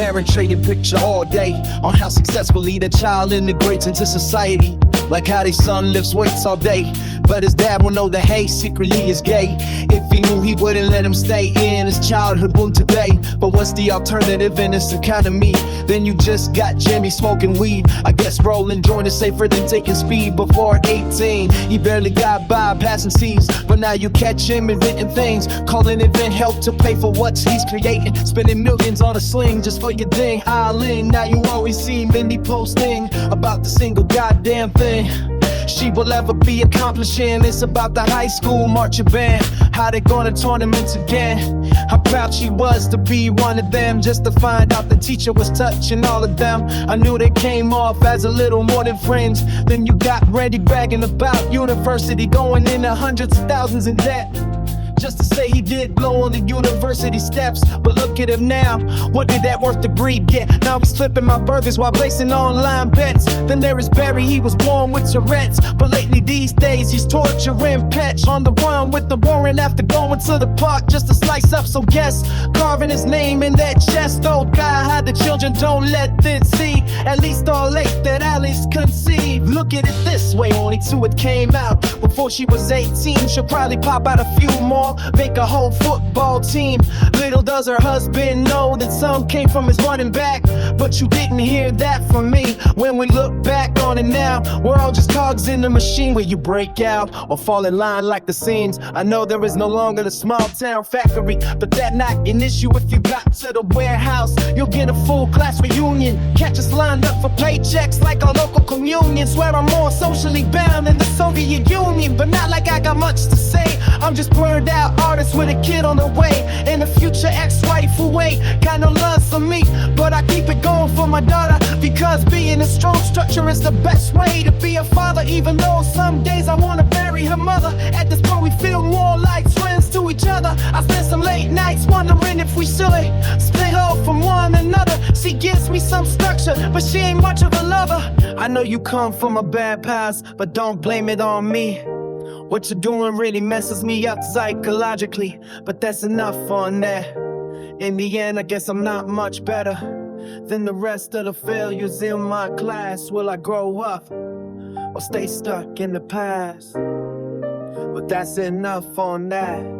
parent trading picture all day on how successfully the child integrates into society. Like how their son lifts weights all day, but his dad will know that hey, secretly is gay. If he knew, he wouldn't let him stay in his childhood womb today. But what's the alternative in this economy? Then you just got Jimmy smoking weed. I guess rolling joint is safer than taking speed. Before 18, he barely got by passing C's, but now you catch him inventing things, calling event help to pay for what he's creating, spending millions on a sling just for your ding. Island, now you always see Mindy posting about the single goddamn thing she will ever be accomplishing. It's about the high school marching band, how they going to tournaments again. How proud she was to be one of them, just to find out the teacher was touching all of them. I knew they came off as a little more than friends. Then you got Randy bragging about university, going into hundreds of thousands in debt, just to say he did blow on the university steps. But look at him now, what did that worth degree get? Now he's flipping my burgers while placing online bets. Then there is Barry, he was born with Tourette's, but lately these days he's torturing pets. On the run with the warrant after going to the park just to slice up some guests, carving his name in that chest. Old guy, how the children don't let them see, at least all eight that Alice conceived. Look at it this way, only two it came out before she was 18. She'll probably pop out a few more, make a whole football team. Little does her husband know that some came from his running back, but you didn't hear that from me. When we look back on it now, we're all just cogs in the machine where you break out or fall in line like the scenes. I know there is no longer the small town factory, but that not an issue. If you got to the warehouse, you'll get a full class reunion. Catch us lined up for paychecks like our local communion. Swear I'm more socially bound than the Soviet Union, but not like I got much to say. I'm just burned out artist with a kid on the way, and a future ex-wife who ain't got no love for me, but I keep it going for my daughter, because being a strong structure is the best way to be a father. Even though some days I wanna bury her mother, at this point we feel more like friends to each other. I spend some late nights wondering if we should split off from one another. She gives me some structure, but she ain't much of a lover. I know you come from a bad past, but don't blame it on me. What you're doing really messes me up psychologically, but that's enough on that. In the end, I guess I'm not much better than the rest of the failures in my class. Will I grow up or stay stuck in the past? But that's enough on that.